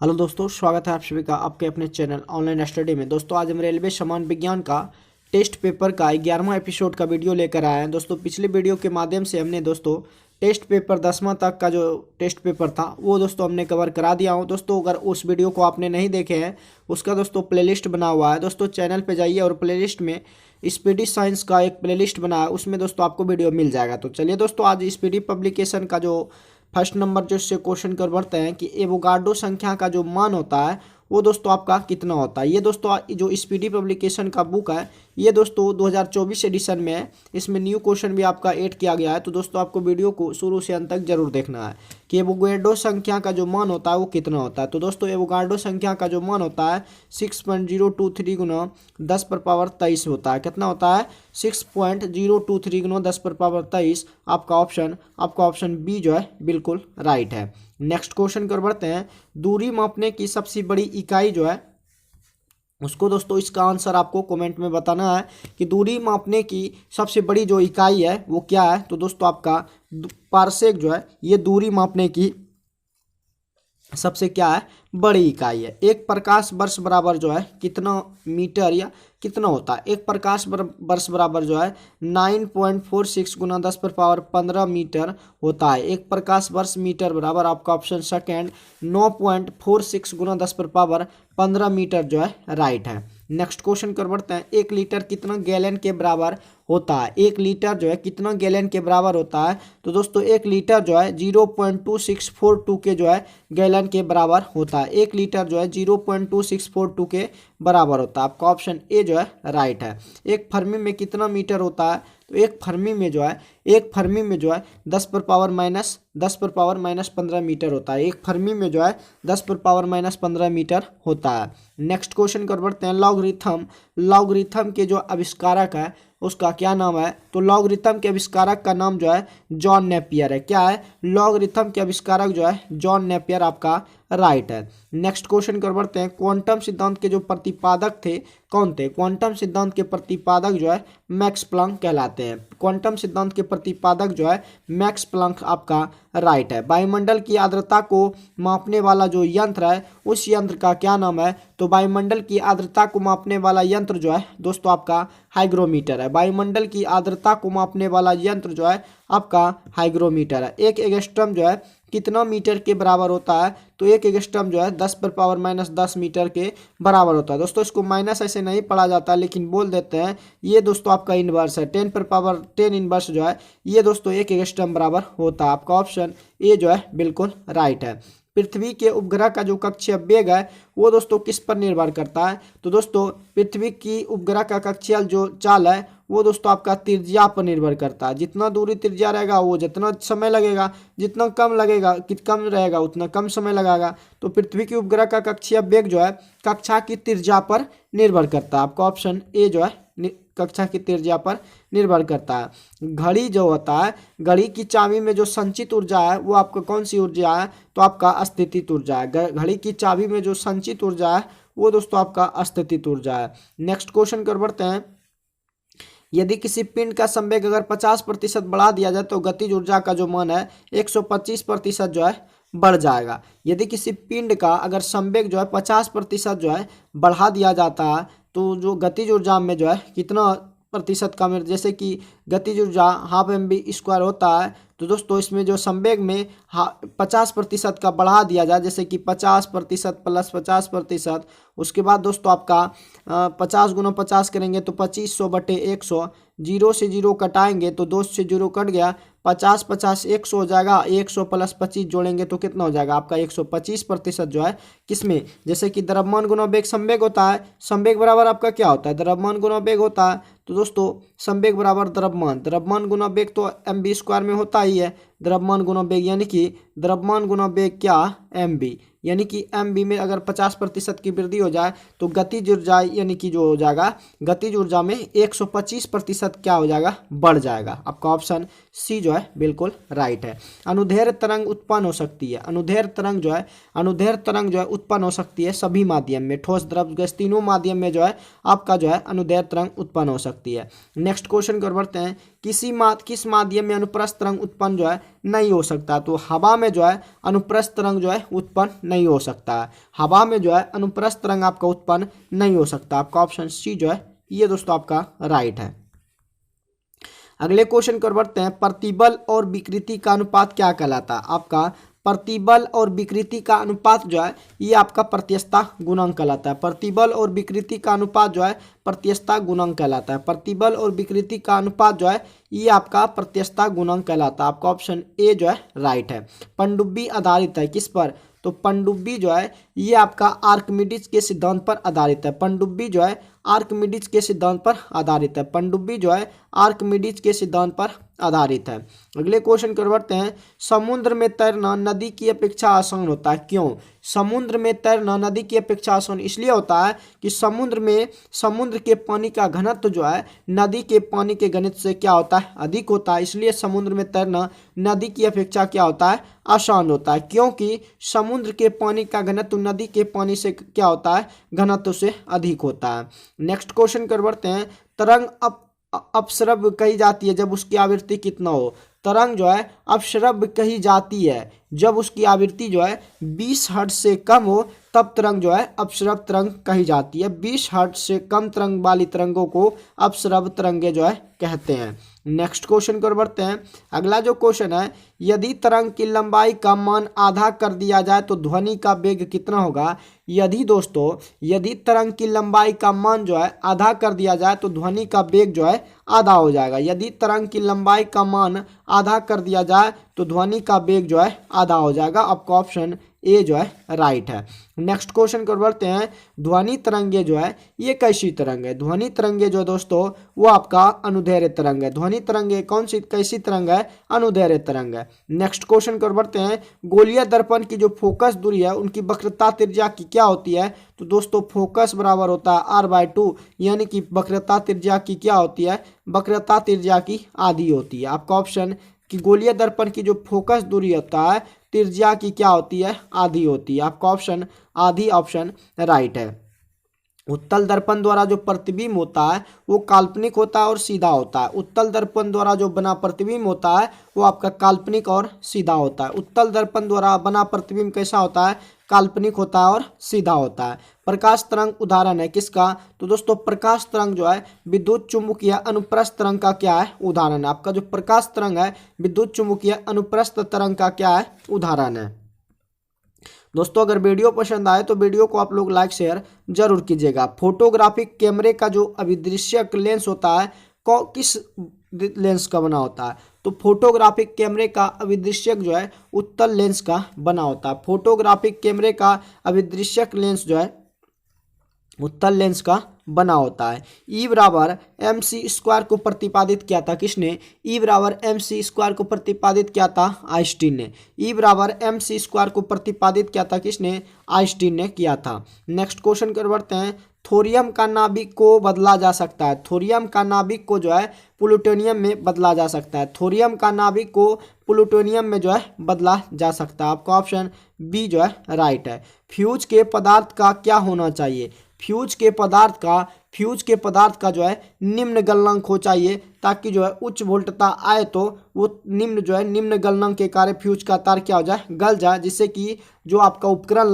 Hello दोस्तों, स्वागत है आप सभी का आपके अपने चैनल ऑनलाइन स्टडी में। दोस्तों आज हम रेलवे समान विज्ञान का टेस्ट पेपर का 11वां एपिसोड का वीडियो लेकर आए हैं। दोस्तों पिछले वीडियो के माध्यम से हमने दोस्तों टेस्ट पेपर 10वां तक का जो टेस्ट पेपर था वो दोस्तों हमने कवर करा दिया हूँ। दोस्तों अगर उस वीडियो को आपने नहीं देखे हैं उसका दोस्तों प्लेलिस्ट बना हुआ है। दोस्तों चैनल पर जाइए और प्लेलिस्ट में स्पीडी साइंस का एक प्लेलिस्ट बना है, उसमें दोस्तों आपको वीडियो मिल जाएगा। तो चलिए दोस्तों आज स्पीडी पब्लिकेशन का जो फर्स्ट नंबर जो इससे क्वेश्चन कर बढ़ते हैं कि एवोगाड्रो संख्या का जो मान होता है वो दोस्तों आपका कितना होता है। ये दोस्तों जो स्पीडी पब्लिकेशन का बुक है ये दोस्तों 2024 एडिशन में है। इसमें न्यू क्वेश्चन भी आपका ऐड किया गया है। तो दोस्तों आपको वीडियो को शुरू से अंत तक जरूर देखना है कि एवोगाड्रो संख्या का जो मान होता है वो कितना होता है। तो दोस्तों एवोगाड्रो संख्या का जो मान होता है 6.023 गुना 10 पर पावर 23 होता है। कितना होता है? 6.023 गुना 10 पर पावर 23। आपका ऑप्शन बी जो है बिल्कुल राइट है। नेक्स्ट क्वेश्चन कर बढ़ते हैं। दूरी मापने की सबसे बड़ी इकाई जो है उसको दोस्तों इसका आंसर आपको कमेंट में बताना है कि दूरी मापने की सबसे बड़ी जो इकाई है वो क्या है। तो दोस्तों आपका पारसेक जो है ये दूरी मापने की सबसे क्या है बड़ी इकाई है। एक प्रकाश वर्ष बराबर जो है कितना मीटर या कितना होता है? एक प्रकाश वर्ष बराबर जो है 9.46 गुना 10 पर पावर 15 मीटर होता है। एक प्रकाश वर्ष मीटर बराबर आपका ऑप्शन सेकेंड 9.46 गुना 10 पर पावर 15 मीटर जो है राइट है। नेक्स्ट क्वेश्चन कर बढ़ते हैं। 1 लीटर कितना गैलन के बराबर होता है? 1 लीटर जो है कितना गैलन के बराबर होता है? तो दोस्तों 1 लीटर जो है 0.2642 के जो है गैलन के बराबर होता है। 1 लीटर जो है 0.2642 के बराबर होता है। आपका ऑप्शन ए जो है राइट है। एक फर्मी में कितना मीटर होता है? तो एक फर्मी में जो है 10 पर पावर माइनस 15 मीटर होता है। एक फर्मी में जो है 10 पर पावर माइनस 15 मीटर होता है। नेक्स्ट क्वेश्चन कर बढ़ते हैं। लॉगरिथम के जो आविष्कारक है उसका क्या नाम है? तो लॉगरिथम के आविष्कारक का नाम जो है जॉन नेपियर है। क्या है? लॉगरिथम के आविष्कारक जो है जॉन नेपियर आपका राइट है। नेक्स्ट क्वेश्चन कर बढ़ते हैं। क्वांटम सिद्धांत के जो प्रतिपादक थे कौन थे? क्वांटम सिद्धांत के प्रतिपादक जो है मैक्स प्लैंक कहलाते हैं। क्वांटम सिद्धांत के प्रतिपादक जो है मैक्स प्लैंक आपका राइट है। वायुमंडल की आर्द्रता को मापने वाला जो यंत्र है उस यंत्र का क्या नाम है? तो वायुमंडल की आर्द्रता को मापने वाला यंत्र जो है दोस्तों आपका हाइग्रोमीटर है। वायुमंडल की आर्द्रता को मापने वाला यंत्र जो है आपका हाइग्रोमीटर है। एक एंगस्ट्रम जो है कितना मीटर के बराबर होता है? तो एक एंगस्ट्रम जो है 10 पर पावर माइनस 10 मीटर के बराबर होता है। दोस्तों इसको माइनस ऐसे नहीं पढ़ा जाता लेकिन बोल देते हैं। ये दोस्तों आपका इनवर्स है। 10 पर पावर 10 इनवर्स जो है ये दोस्तों एक एंगस्ट्रम बराबर होता है। आपका ऑप्शन ए जो है बिल्कुल राइट है। पृथ्वी के उपग्रह का जो कक्षीय वेग है वो दोस्तों किस पर निर्भर करता है? तो दोस्तों पृथ्वी की उपग्रह का कक्षीय जो चाल है वो दोस्तों आपका त्रिज्या पर निर्भर करता है। जितना दूरी त्रिज्या रहेगा वो जितना समय लगेगा, जितना कम रहेगा उतना कम समय लगेगा। तो पृथ्वी की उपग्रह का कक्षीय वेग जो है कक्षा की त्रिज्या पर निर्भर करता है। आपका ऑप्शन ए जो है कक्षा की त्रिज्या पर निर्भर करता है। घड़ी जो होता है, घड़ी की चाबी में जो संचित ऊर्जा है वो आपका कौन सी ऊर्जा है? तो आपका अस्थितित ऊर्जा है। घड़ी की चाबी में जो संचित ऊर्जा है वो दोस्तों आपका अस्थितित ऊर्जा है। नेक्स्ट क्वेश्चन कर बढ़ते हैं। यदि किसी पिंड का संवेग अगर 50% बढ़ा दिया जाए तो गतिज ऊर्जा का जो मान है 125% जो है बढ़ जाएगा। यदि किसी पिंड का अगर संवेग जो है 50% जो है बढ़ा दिया जाता है तो जो गतिज ऊर्जा में जो है कितना प्रतिशत कम है? जैसे कि गतिज ऊर्जा हाफ mv² होता है तो दोस्तों इसमें जो संवेग में 50% का बढ़ा दिया जाए, जैसे कि 50% प्लस 50%, उसके बाद दोस्तों आपका 50 गुना 50 करेंगे तो 2500 बटे 100, 0 से 0 कटाएंगे तो 2 से 0 कट गया, 50 50 100 हो जाएगा। 100 प्लस 25 जोड़ेंगे तो कितना हो जाएगा? आपका 125% जो है किसमें? जैसे कि द्रव्यमान गुना वेग संवेग होता है। संवेग बराबर आपका क्या होता है? द्रव्यमान गुना वेग होता है। तो दोस्तों संवेग बराबर द्रव्यमान गुना वेग तो mv² में होता ही है। द्रव्यमान गुना वेग यानी कि द्रव्यमान गुना वेग क्या? mv, यानी कि mv में अगर 50% की वृद्धि हो जाए तो गतिज ऊर्जा यानी कि जो हो जाएगा गतिज ऊर्जा में 125% क्या हो जाएगा? बढ़ जाएगा। आपका ऑप्शन सी जो है बिल्कुल राइट है। अनुदैर्ध्य तरंग उत्पन्न हो सकती है। अनुदैर्ध्य तरंग जो है उत्पन्न हो सकती है सभी माध्यम में, ठोस द्रव गैस तीनों माध्यम में जो है आपका जो है अनुदैर्ध्य तरंग उत्पन्न हो सकती है। नेक्स्ट क्वेश्चन कर बढ़ते हैं। किस माध्यम में अनुप्रस्थ तरंग उत्पन्न जो है नहीं हो सकता? तो हवा में जो है अनुप्रस्थ तरंग जो है उत्पन्न नहीं हो सकता है। हवा में जो है अनुप्रस्थ तरंग आपका उत्पन्न नहीं हो सकता। आपका ऑप्शन सी जो है ये दोस्तों आपका राइट है। अगले क्वेश्चन को बढ़ते हैं। प्रतिबल और विकृति का अनुपात क्या कहलाता है? आपका प्रतिबल और विकृति का अनुपात जो है ये आपका प्रत्यस्तता गुणांक कहलाता है। प्रतिबल और विकृति का अनुपात जो है प्रत्यस्तता गुणांक कहलाता है। प्रतिबल और विकृति का अनुपात जो है ये आपका प्रत्यस्तता गुणांक कहलाता है। आपका ऑप्शन ए जो है राइट है। पनडुब्बी आधारित है किस पर? तो पनडुब्बी जो है ये आपका आर्किमिडीज के सिद्धांत पर आधारित है। पनडुब्बी जो है आर्किमिडीज के सिद्धांत पर आधारित है। पनडुब्बी जो है आर्किमिडीज के सिद्धांत पर आधारित है। अगले क्वेश्चन को बढ़ते हैं। समुद्र में तैरना नदी की अपेक्षा आसान होता है, क्यों? समुद्र में तैरना नदी की अपेक्षा आसान इसलिए होता है कि समुद्र के पानी का घनत्व जो है नदी के पानी के घनत्व से क्या होता है? अधिक होता है। इसलिए समुद्र में तैरना नदी की अपेक्षा क्या होता है? आसान होता है, क्योंकि समुद्र के पानी का घनत्व नदी के पानी से क्या होता है? घनत्व से अधिक होता है। नेक्स्ट क्वेश्चन कर बढ़ते हैं। तरंग अपश्रव्य कही जाती है जब उसकी आवृत्ति कितना हो? तरंग जो है अपश्रव्य कही जाती है जब उसकी आवृत्ति जो है 20 हर्ट्ज से कम हो, तब तरंग जो है अपश्रव्य तरंग कही जाती है। 20 हर्ट्ज से कम तरंग वाली तरंगों को अपश्रव्य तरंगे जो है कहते हैं। नेक्स्ट क्वेश्चन को बढ़ते हैं। अगला जो क्वेश्चन है, यदि तरंग की लंबाई का मान आधा कर दिया जाए तो ध्वनि का वेग कितना होगा? यदि तरंग की लंबाई का मान जो है आधा कर दिया जाए तो ध्वनि का वेग जो है आधा हो जाएगा। यदि तरंग की लंबाई का मान आधा कर दिया जाए तो ध्वनि का वेग जो है आधा हो जाएगा। आपका ऑप्शन ए जो है राइट है। नेक्स्ट क्वेश्चन को बढ़ते हैं। ध्वनि तरंगे जो है ये कैसी तरंग है? ध्वनि तरंगे जो दोस्तों वो आपका अनुदैर्घ्य तरंग है। ध्वनि तरंगे कैसी तरंग है? अनुदैर्घ्य तरंग है। नेक्स्ट क्वेश्चन को बढ़ते हैं। गोलीय दर्पण की जो फोकस दूरी है उनकी वक्रता त्रिज्या की क्या होती है? तो दोस्तों फोकस बराबर होता है r/2, यानी कि वक्रता त्रिज्या की क्या होती है? वक्रता त्रिज्या की आधी होती है। आपका ऑप्शन कि गोलीय दर्पण की जो फोकस दूरी होता है त्रिज्या की क्या होती है? आधी होती है। आपका ऑप्शन आधी ऑप्शन राइट है। उत्तल दर्पण द्वारा जो प्रतिबिंब होता है वो काल्पनिक होता है और सीधा होता है। उत्तल दर्पण द्वारा जो बना प्रतिबिंब होता है वो आपका काल्पनिक और सीधा होता है। उत्तल दर्पण द्वारा बना प्रतिबिंब कैसा होता है? काल्पनिक होता है और सीधा होता है। प्रकाश तरंग उदाहरण है किसका? तो दोस्तों प्रकाश तरंग जो है विद्युत चुम्बकीय अनुप्रस्थ तरंग का क्या है? उदाहरण है। आपका जो प्रकाश तरंग है विद्युत चुम्बकीय अनुप्रस्थ तरंग का क्या है? उदाहरण है। दोस्तों अगर वीडियो पसंद आए तो वीडियो को आप लोग लाइक शेयर जरूर कीजिएगा। फोटोग्राफिक कैमरे का जो अभिदृश्यक लेंस होता है किस लेंस का बना होता है? तो फोटोग्राफिक कैमरे का अभिदृश्यक जो है उत्तल लेंस का बना होता है। फोटोग्राफिक कैमरे का अभिदृश्यक लेंस जो है उत्तल लेंस का बना होता है। ई बराबर एम सी स्क्वायर को प्रतिपादित किया था किसने? ई बराबर एम सी स्क्वायर को प्रतिपादित किया था आइंस्टीन ने। ई बराबर एम सी स्क्वायर को प्रतिपादित किया था किसने? आइंस्टीन ने किया था। नेक्स्ट क्वेश्चन कर बढ़ते हैं। थोरियम का नाभिक को बदला जा सकता है। थोरियम का नाभिक को जो है प्लूटोनियम में बदला जा सकता है। थोरियम का नाभिक को प्लूटोनियम में जो है बदला जा सकता है। आपका ऑप्शन बी जो है राइट है। फ्यूज के पदार्थ का क्या होना चाहिए? फ्यूज के पदार्थ का जो है निम्न गलनांक हो चाहिए, ताकि जो है उच्च वोल्टता आए तो वो निम्न गलनांक के कारण फ्यूज का तार क्या हो जाए? गल जाए, जिससे कि जो आपका उपकरण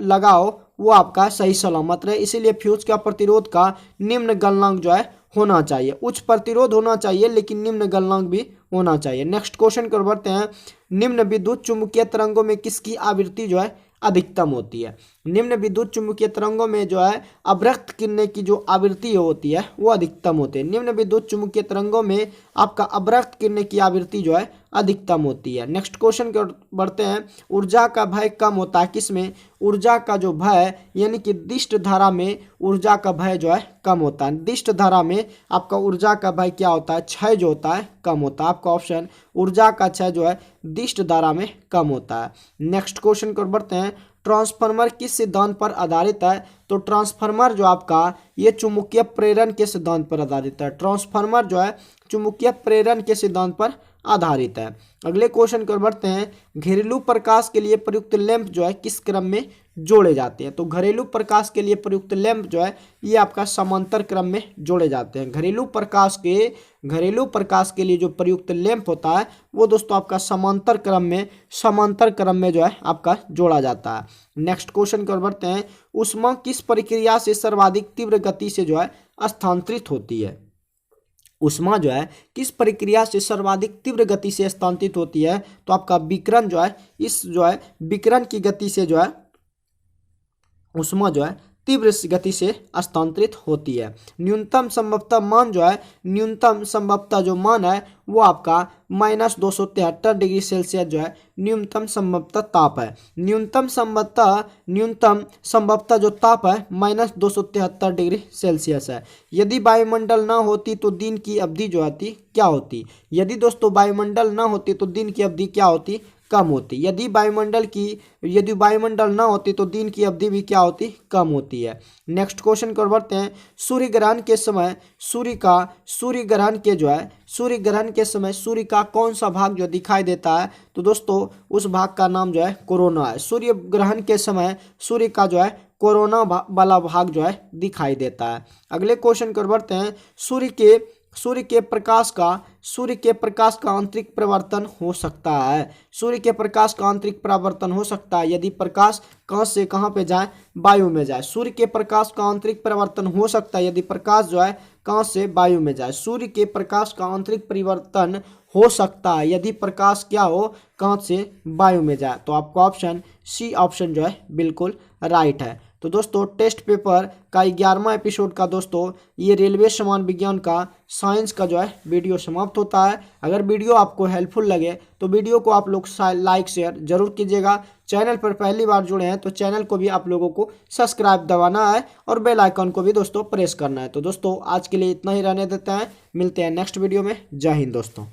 लगाओ वो आपका सही सलामत रहे। इसीलिए फ्यूज का प्रतिरोध का निम्न गलनांक जो है होना चाहिए। उच्च प्रतिरोध होना चाहिए लेकिन निम्न गलनांक भी होना चाहिए। नेक्स्ट क्वेश्चन कर बढ़ते हैं। निम्न विद्युत चुम्बकीय तरंगों में किसकी आवृत्ति जो है अधिकतम होती है? निम्न विद्युत चुम्बकीय तरंगों में जो है अवरक्त किरणें की जो आवृत्ति होती है वो अधिकतम होती है। निम्न विद्युत चुम्बकीय तरंगों में आपका अवरक्त किरणें की आवृत्ति जो है अधिकतम होती है। नेक्स्ट क्वेश्चन बढ़ते हैं। ऊर्जा का भय कम होता है किसमें? ऊर्जा का जो भय यानी कि दिष्ट धारा में ऊर्जा का भय जो है कम होता है। दिष्ट धारा में आपका ऊर्जा का भय क्या होता है? क्षय जो होता है कम होता है। आपका ऑप्शन ऊर्जा का क्षय जो है दिष्ट धारा में कम होता है। नेक्स्ट क्वेश्चन को बढ़ते हैं। ट्रांसफार्मर किस सिद्धांत पर आधारित है? तो ट्रांसफार्मर जो आपका ये चुंबकीय प्रेरण के सिद्धांत पर आधारित है। ट्रांसफार्मर जो है चुंबकीय प्रेरण के सिद्धांत पर आधारित है। अगले क्वेश्चन को बढ़ते हैं। घरेलू प्रकाश के लिए प्रयुक्त लैंप जो है किस क्रम में जोड़े जाते हैं। तो घरेलू प्रकाश के लिए प्रयुक्त लैंप जो है ये आपका समांतर क्रम में जोड़े जाते हैं। घरेलू प्रकाश के लिए जो प्रयुक्त लैंप होता है वो दोस्तों आपका समांतर क्रम में जो है आपका जोड़ा जाता है। नेक्स्ट क्वेश्चन की ओर बढ़ते हैं। ऊष्मा किस प्रक्रिया से सर्वाधिक तीव्र गति से जो है स्थानांतरित होती है? ऊष्मा जो है किस प्रक्रिया से सर्वाधिक तीव्र गति से स्थानांतरित होती है? तो आपका विकिरण जो है विकिरण की गति से जो है ऊष्मा जो है तीव्र गति से स्थानांतरित होती है। न्यूनतम संभवतः जो मान है वो आपका -273 डिग्री सेल्सियस जो है न्यूनतम संभवतः ताप है। न्यूनतम संभवतः जो ताप है -273 डिग्री सेल्सियस है। यदि वायुमंडल ना होती तो दिन की अवधि जो होती क्या होती? यदि दोस्तों वायुमंडल ना होती तो दिन की अवधि क्या होती? कम होती। यदि वायुमंडल ना होती तो दिन की अवधि भी क्या होती? कम होती है। नेक्स्ट क्वेश्चन की ओर बढ़ते हैं। सूर्य ग्रहण के समय सूर्य का कौन सा भाग जो दिखाई देता है? तो दोस्तों उस भाग का नाम जो है कोरोना है। सूर्य ग्रहण के समय सूर्य का जो है कोरोना वाला भाग जो है दिखाई देता है। अगले क्वेश्चन की ओर बढ़ते हैं। सूर्य के प्रकाश का आंतरिक परिवर्तन हो सकता है। सूर्य के प्रकाश का आंतरिक परिवर्तन हो सकता है यदि प्रकाश कहां से कहां पे जाए? वायु में जाए। सूर्य के प्रकाश का आंतरिक परिवर्तन हो सकता है यदि प्रकाश जो है कहां से? वायु में जाए। सूर्य के प्रकाश का आंतरिक परिवर्तन हो सकता है यदि प्रकाश क्या हो? कहां से? वायु में जाए। तो आपका ऑप्शन सी ऑप्शन जो है बिल्कुल राइट है। तो दोस्तों टेस्ट पेपर का 11वां एपिसोड का दोस्तों ये रेलवे समान विज्ञान का साइंस का जो है वीडियो समाप्त होता है। अगर वीडियो आपको हेल्पफुल लगे तो वीडियो को आप लोग लाइक शेयर जरूर कीजिएगा। चैनल पर पहली बार जुड़े हैं तो चैनल को भी आप लोगों को सब्सक्राइब दबाना है और बेल आइकन को भी दोस्तों प्रेस करना है। तो दोस्तों आज के लिए इतना ही रहने देते हैं। मिलते हैं नेक्स्ट वीडियो में। जय हिंद दोस्तों।